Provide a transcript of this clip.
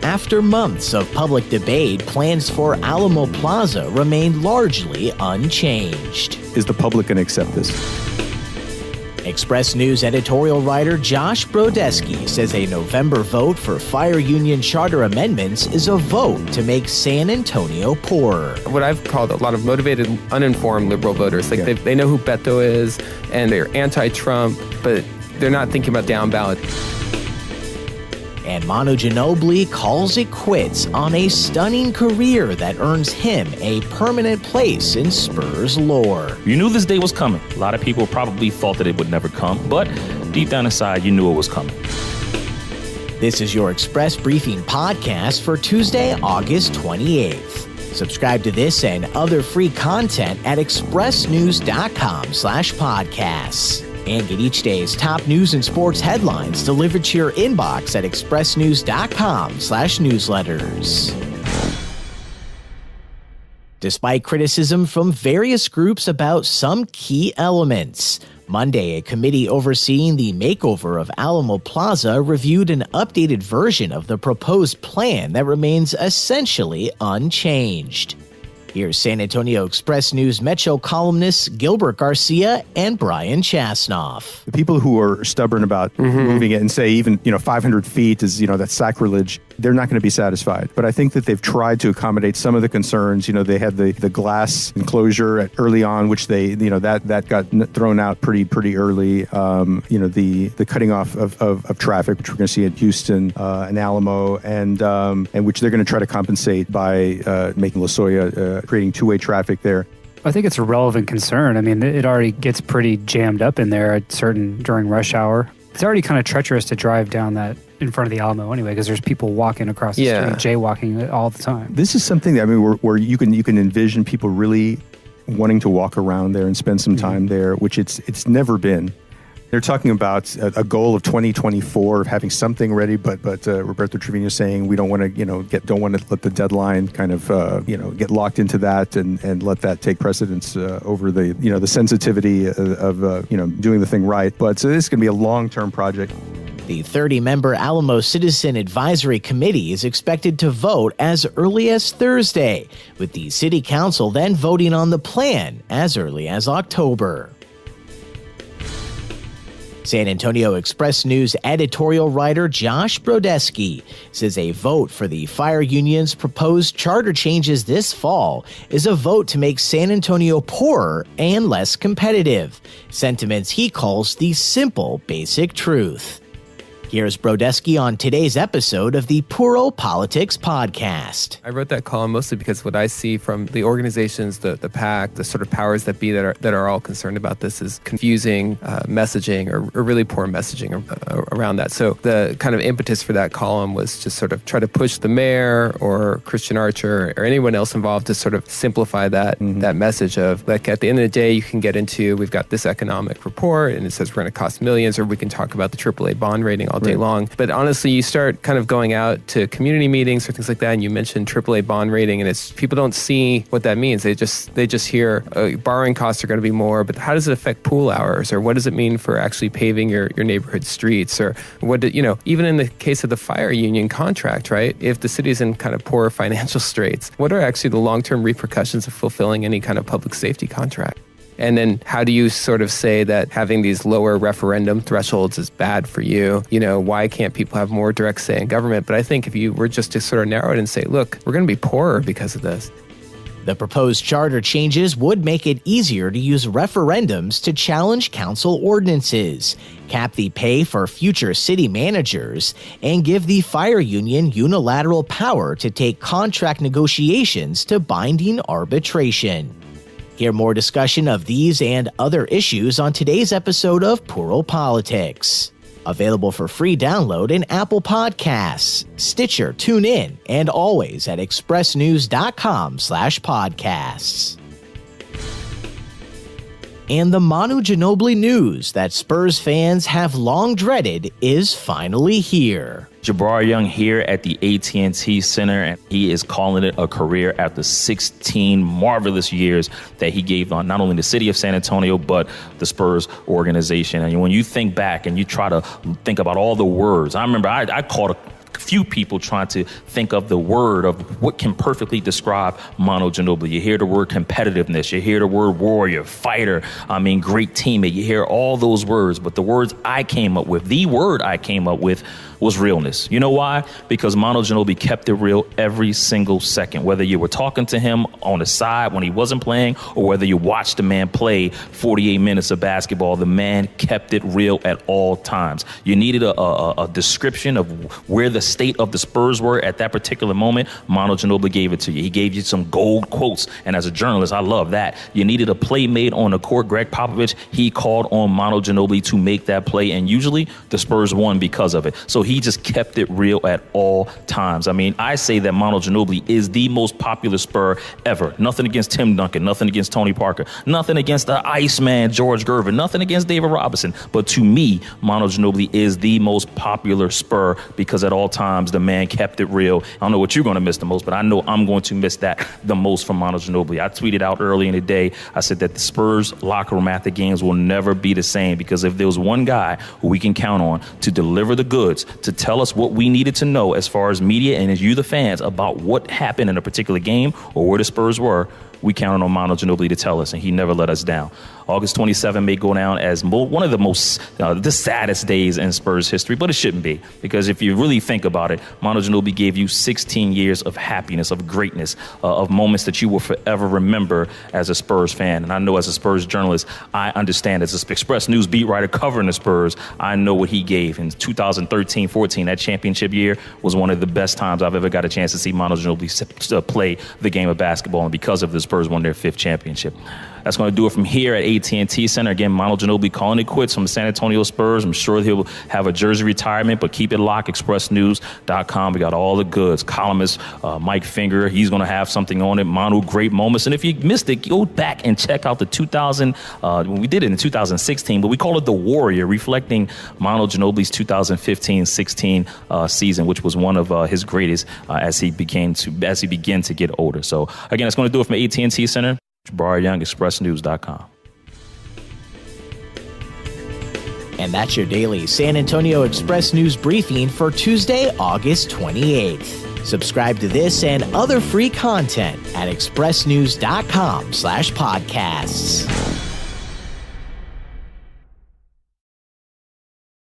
After months of public debate, plans for Alamo Plaza remain largely unchanged. Is the public going to accept this? Express News editorial writer Josh Brodesky says a November vote for fire union charter amendments is a vote to make San Antonio poorer. What I've called a lot of motivated, uninformed liberal voters. Like they know who Beto is, and they're anti-Trump, but they're not thinking about down ballot. And Manu Ginobili calls it quits on a stunning career that earns him a permanent place in Spurs lore. You knew this day was coming. A lot of people probably thought that it would never come, but deep down inside, you knew it was coming. This is your Express Briefing podcast for Tuesday, August 28th. Subscribe to this and other free content at expressnews.com/podcasts. And get each day's top news and sports headlines delivered to your inbox at expressnews.com/newsletters. Despite criticism from various groups about some key elements, Monday, a committee overseeing the makeover of Alamo Plaza reviewed an updated version of the proposed plan that remains essentially unchanged. Here's San Antonio Express News Metro columnists Gilbert Garcia and Brian Chasnoff. The people who are stubborn about moving it and say even 500 feet is that's sacrilege, they're not going to be satisfied. But I think that they've tried to accommodate some of the concerns. They had the glass enclosure early on, which they that got thrown out pretty early. The cutting off of traffic, which we're going to see at Houston and Alamo, and which they're going to try to compensate by making La Jolla creating two-way traffic there. I think it's a relevant concern. I mean, it already gets pretty jammed up in there during rush hour. It's already kind of treacherous to drive down that in front of the Alamo anyway, because there's people walking across the street, jaywalking all the time. This is something that where you can envision people really wanting to walk around there and spend some time there, which it's never been. They're talking about a goal of 2024 of having something ready, but Roberto Trevino saying we don't want to don't want to let the deadline kind of get locked into that and let that take precedence over the sensitivity of doing the thing right. But so this is going to be a long-term project. The 30-member Alamo Citizen Advisory Committee is expected to vote as early as Thursday, with the City Council then voting on the plan as early as October. San Antonio Express News editorial writer Josh Brodesky says a vote for the fire union's proposed charter changes this fall is a vote to make San Antonio poorer and less competitive, sentiments he calls the simple, basic truth. Here's Brodesky on today's episode of the Puro Politics Podcast. I wrote that column mostly because what I see from the organizations, the PAC, the sort of powers that be that are all concerned about this is confusing messaging or really poor messaging around that. So the kind of impetus for that column was to sort of try to push the mayor or Christian Archer or anyone else involved to sort of simplify that message of, like, at the end of the day, you can get into, we've got this economic report and it says we're going to cost millions, or we can talk about the AAA bond rating all day long. But honestly, you start kind of going out to community meetings or things like that, and you mentioned AAA bond rating, and it's people don't see what that means. They just hear borrowing costs are going to be more, but how does it affect pool hours, or what does it mean for actually paving your neighborhood streets, or what even in the case of the fire union contract, right? If the city is in kind of poor financial straits, what are actually the long-term repercussions of fulfilling any kind of public safety contract? And then how do you sort of say that having these lower referendum thresholds is bad for you? Why can't people have more direct say in government? But I think if you were just to sort of narrow it and say, look, we're going to be poorer because of this. The proposed charter changes would make it easier to use referendums to challenge council ordinances, cap the pay for future city managers, and give the fire union unilateral power to take contract negotiations to binding arbitration. Hear more discussion of these and other issues on today's episode of Puro Politics. Available for free download in Apple Podcasts, Stitcher, TuneIn, and always at expressnews.com/podcasts. And the Manu Ginobili news that Spurs fans have long dreaded is finally here. Jabbar Young here at the AT&T Center, and he is calling it a career after 16 marvelous years that he gave on not only the city of San Antonio, but the Spurs organization. And when you think back and you try to think about all the words, I remember I called a few people trying to think of the word of what can perfectly describe Manu Ginobili. You hear the word competitiveness. You hear the word warrior, fighter. Great teammate. You hear all those words, but the word I came up with was realness. You know why? Because Manu Ginobili kept it real every single second. Whether you were talking to him on the side when he wasn't playing, or whether you watched the man play 48 minutes of basketball, the man kept it real at all times. You needed a description of where the state of the Spurs were at that particular moment. Manu Ginobili gave it to you. He gave you some gold quotes. And as a journalist, I love that. You needed a play made on the court. Greg Popovich, he called on Manu Ginobili to make that play. And usually the Spurs won because of it. So he just kept it real at all times. I say that Manu Ginobili is the most popular Spur ever. Nothing against Tim Duncan, nothing against Tony Parker, nothing against the Iceman, George Gervin, nothing against David Robinson. But to me, Manu Ginobili is the most popular Spur because at all times the man kept it real. I don't know what you're going to miss the most, but I know I'm going to miss that the most from Manu Ginobili. I tweeted out early in the day, I said that the Spurs locker room after games will never be the same, because if there was one guy who we can count on to deliver the goods, to tell us what we needed to know as far as media and as you, the fans, about what happened in a particular game or where the Spurs were, we counted on Manu Ginobili to tell us, and he never let us down. August 27 may go down as one of the saddest days in Spurs history, but it shouldn't be, because if you really think about it, Manu Ginobili gave you 16 years of happiness, of greatness, of moments that you will forever remember as a Spurs fan. And I know as a Spurs journalist, I understand as an Express News beat writer covering the Spurs, I know what he gave. In 2013-14, that championship year was one of the best times I've ever got a chance to see Manu Ginobili play the game of basketball, and because of the Spurs won their 5th championship. That's going to do it from here at AT&T Center. Again, Manu Ginobili calling it quits from the San Antonio Spurs. I'm sure he'll have a jersey retirement, but keep it locked. ExpressNews.com. We got all the goods. Columnist Mike Finger, he's going to have something on it. Manu, great moments. And if you missed it, go back and check out the 2000. We did it in 2016, but we call it The Warrior, reflecting Manu Ginobili's 2015-16 season, which was one of his greatest as he began to get older. So again, that's going to do it from AT&T Center. Jabari Young, ExpressNews.com. And that's your daily San Antonio Express News briefing for Tuesday, August 28th. Subscribe to this and other free content at expressnews.com/podcasts.